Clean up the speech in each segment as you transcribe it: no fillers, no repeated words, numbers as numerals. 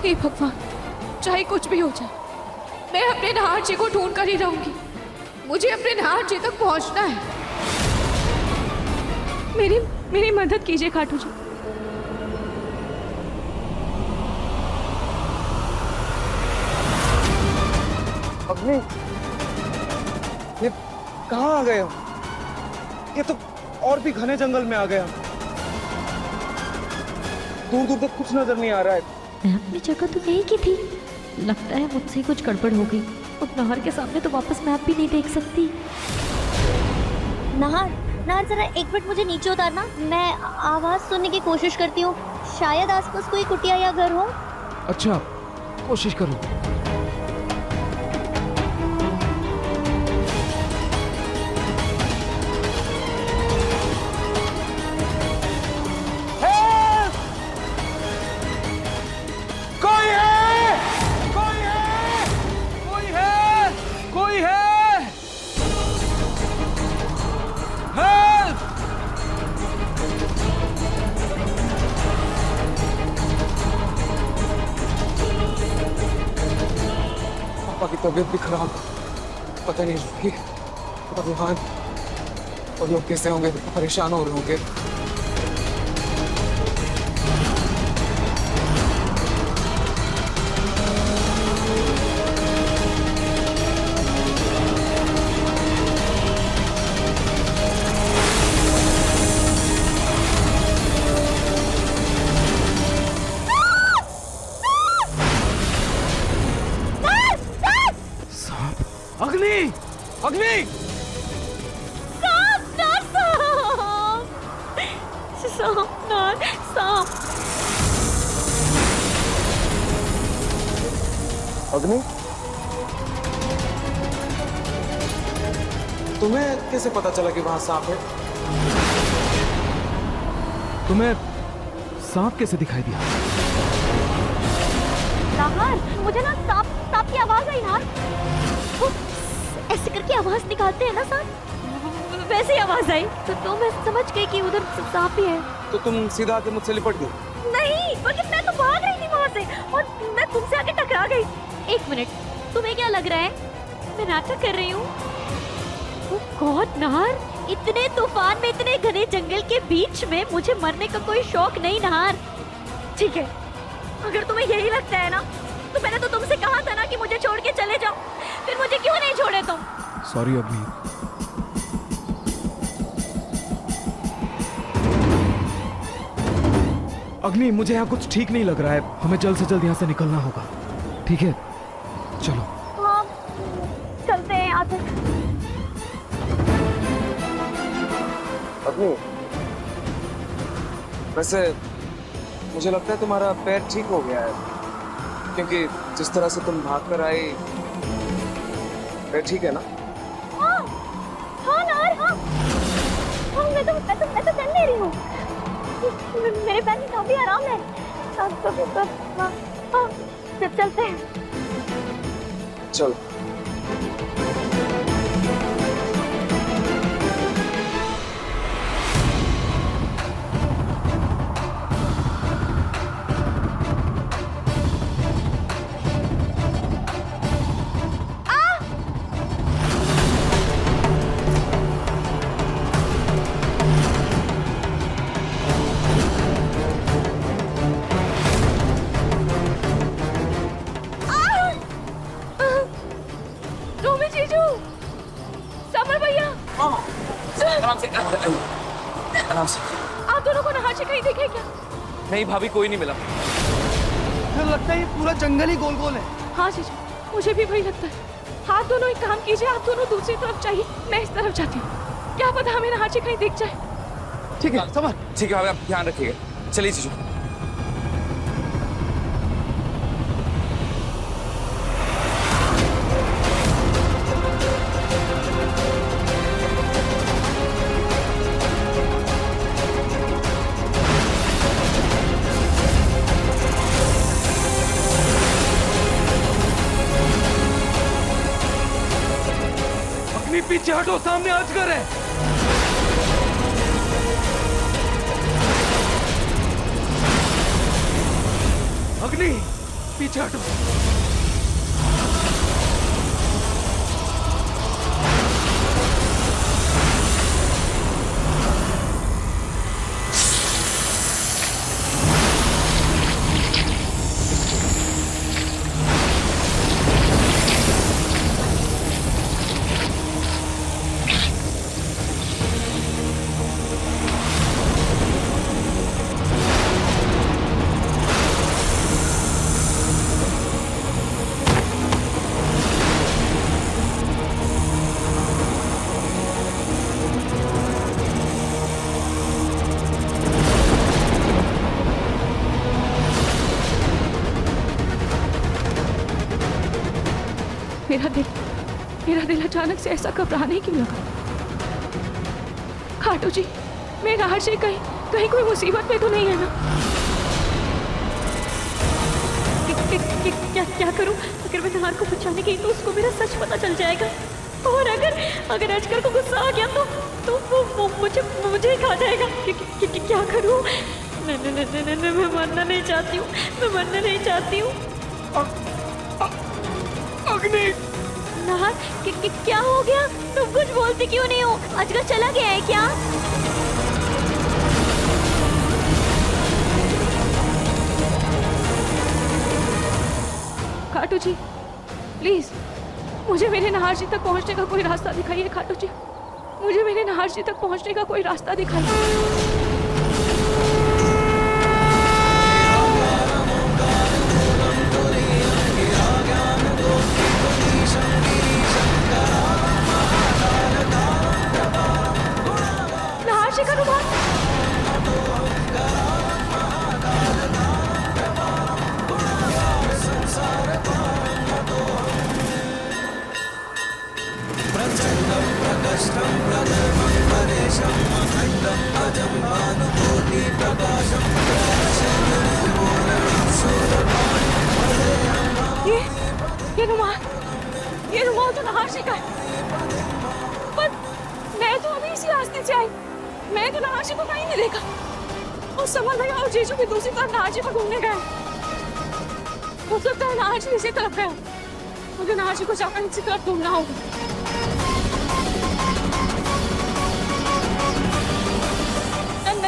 हे भगवान, चाहे कुछ भी हो जाए, मैं अपने नाहर जी को ढूंढ कर ही रहूंगी। मुझे अपने नाहर जी तक पहुंचना है। मेरी मदद कीजिए खाटू जी। अग्नि, ये कहाँ आ गए हम? ये तो और भी घने जंगल में आ गए हम। दूर दूर तक कुछ नजर नहीं आ रहा है। मैं अपनी जगह तो यही की थी। लगता है मुझसे कुछ गड़बड़ हो गई। अब नाहर के सामने तो वापस मैप भी नहीं देख सकती। नाहर जरा एक मिनट मुझे नीचे उतारना। मैं आवाज सुनने की कोशिश करती हूँ। शायद आसपास कोई कुटिया या घर हो। अच्छा, कोशिश करो। पापा की तबीयत भी खराब, पता नहीं कि और वहाँ और लोग कैसे होंगे, परेशान हो रहे होंगे। अग्नि! अग्नि! सांप। अग्नि, तुम्हें कैसे पता चला कि वहां सांप है? तुम्हें सांप कैसे दिखाई दिया? नाहर, मुझे ना सांप की आवाज आई। नाहर, वो ऐसे करके आवाज निकालते हैं ना सांप, वैसे ही आवाज आई तो मैं समझ गई कि उधर सांप ही है। तो तुम सीधा आके मुझसे लिपट गई? नहीं, बल्कि मैं तो भाग रही थी वहाँ से और मैं तुमसे आके टकरा गई। एक मिनट, तुम्हें क्या लग रहा है मैं नाटक कर रही हूँ? गॉड नाहर, इतने तूफान में, इतने घने जंगल के बीच में मुझे मरने का कोई शौक नहीं नाहर। ठीक है, अगर तुम्हें यही लगता है ना, तो मैंने तो तुमसे कहा था ना कि मुझे छोड़ के चले जाओ, फिर मुझे क्यों नहीं छोड़े तुम? सॉरी अग्नि। अग्नि, मुझे यहाँ कुछ ठीक नहीं लग रहा है। हमें जल्द से जल्द यहाँ से निकलना होगा। ठीक है, चलो। हाँ, चलते हैं यहाँ से। अग्नि, वैसे मुझे लगता है तुम्हारा पैर ठीक हो गया है, क्योंकि जिस तरह से तुम भाग कर आई, पैर ठीक है ना? हाँ नाहर, हाँ, मैं तो चल ले रही हूँ। मेरे पैर में काफी आराम है। चलते हैं। चलो। आराम से। आप दोनों को नहार जी कहीं देखे क्या? नहीं भाभी, कोई नहीं मिला। मुझे लगता है ये पूरा जंगल ही गोल गोल है। हाँ जीजू, मुझे भी वही लगता है। आप दोनों एक काम कीजिए, आप दोनों दूसरी तरफ जाइए, मैं इस तरफ जाती हूँ। क्या पता हमें नहार जी कहीं दिख जाए। ठीक है, समझ। ठीक है भाभी, आप ध्यान रखिएगा। चलिए जीजू। पीछे हटो, सामने अजगर है। अग्नि, पीछे हटो। मेरा दिल अचानक से ऐसा घबराने क्यों लगा? खाटू जी, मेरा हर्षी कहीं कहीं कोई मुसीबत में तो नहीं है ना? क्या करूं? अगर मैं नहार को बचाने गई तो उसको मेरा सच पता चल जाएगा, और अगर अजगर को गुस्सा आ गया तो वो मुझे ही खा जाएगा। क्या करूं? नहीं, मैं मरना नहीं चाहती हूँ, मैं मरना नहीं चाहती हूँ। अग्नि! नहार, क्या हो गया? तुम कुछ बोलती क्यों नहीं हो? अजगर चला गया है क्या? खाटू जी, प्लीज मुझे मेरे नहार जी तक पहुंचने का कोई रास्ता दिखाइए। खाटू जी, मुझे मेरे नहार जी तक पहुंचने का कोई रास्ता दिखाइए। नहार जी का रुमाल! ये रुमाल तो नहार जी का है। पर मैं तो अभी इसी रास्ते से आई, मैं तो नहार जी को कहीं नहीं देखा। और समर भैया और जीजू भी दूसरी तरफ नहार जी पर घूमने गए। हो सकता है नहार जी इसी तरफ गए। मुझे नहार जी को जाकर इसी तरफ घूमना होगा।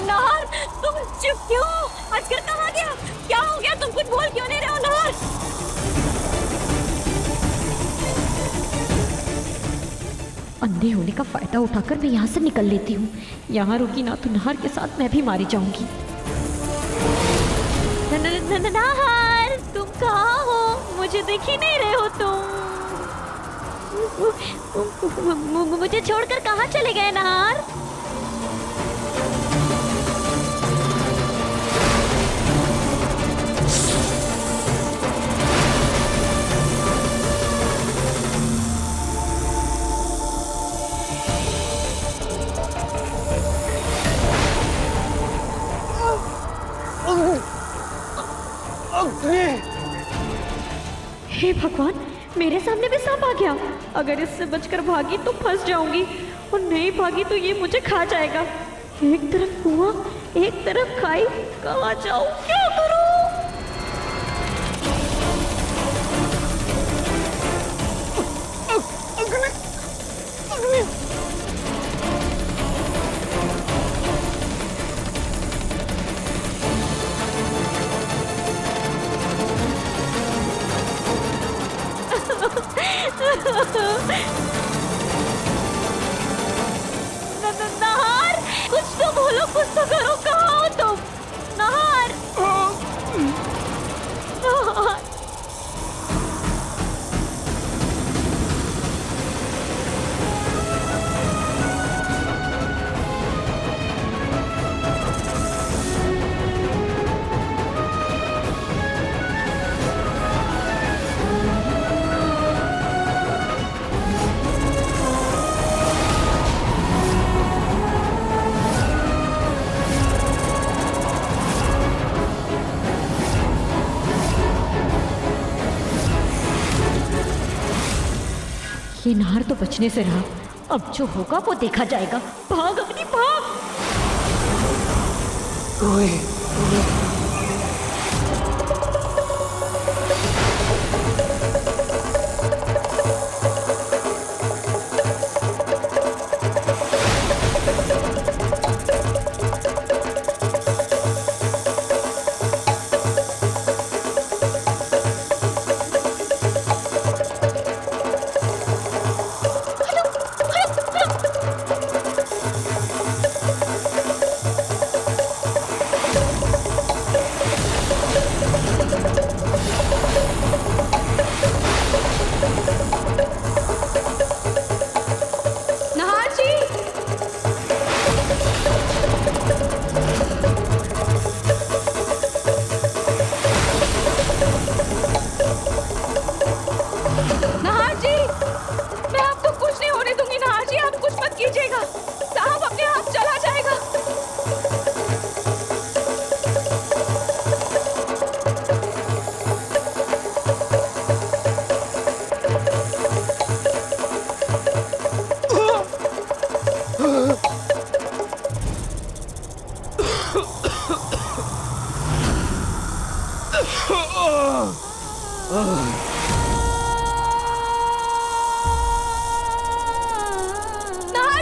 नहार, तुम चुप क्यों? अजगर कहाँ गया? क्या हो गया? तुम कुछ बोल क्यों नहीं रहे हो नहार? अंधे होने का फायदा उठाकर मैं यहाँ से निकल लेती हूँ। यहाँ रुकी ना तो नहार के साथ मैं भी मारी जाऊंगी। नहार, तुम कहाँ हो? मुझे देख ही नहीं रहे हो तुम। मुझे छोड़कर कहाँ चले गए नहार? हे भगवान, मेरे सामने भी सांप आ गया। अगर इससे बचकर भागी तो फंस जाऊंगी, और नहीं भागी तो ये मुझे खा जाएगा। एक तरफ कुआं, एक तरफ खाई, कहाँ जाऊं, क्या करूं? नहार, कुछ तो बोलो, कुछ तो करो। कहाँ हो तुम? नहार, नहार। ये नहर तो बचने से रहा, अब जो होगा वो देखा जाएगा। भाग अग्नि, भाग। रोए, रोए।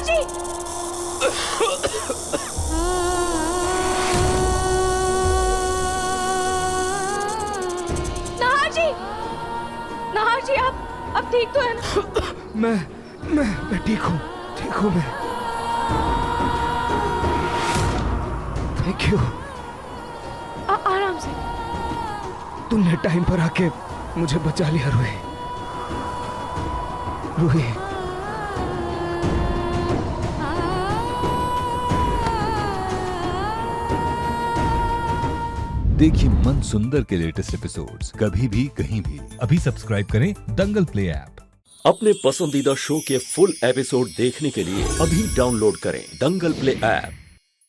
जी नाहर जी, नाहर जी आप अब ठीक तो है ना? मैं ठीक हूँ मैं। Thank you. आराम से। तुमने टाइम पर आके मुझे बचा लिया रूही। देखिए मन सुंदर के लेटेस्ट एपिसोड्स कभी भी कहीं भी। अभी सब्सक्राइब करें दंगल प्ले ऐप। अपने पसंदीदा शो के फुल एपिसोड देखने के लिए अभी डाउनलोड करें दंगल प्ले ऐप।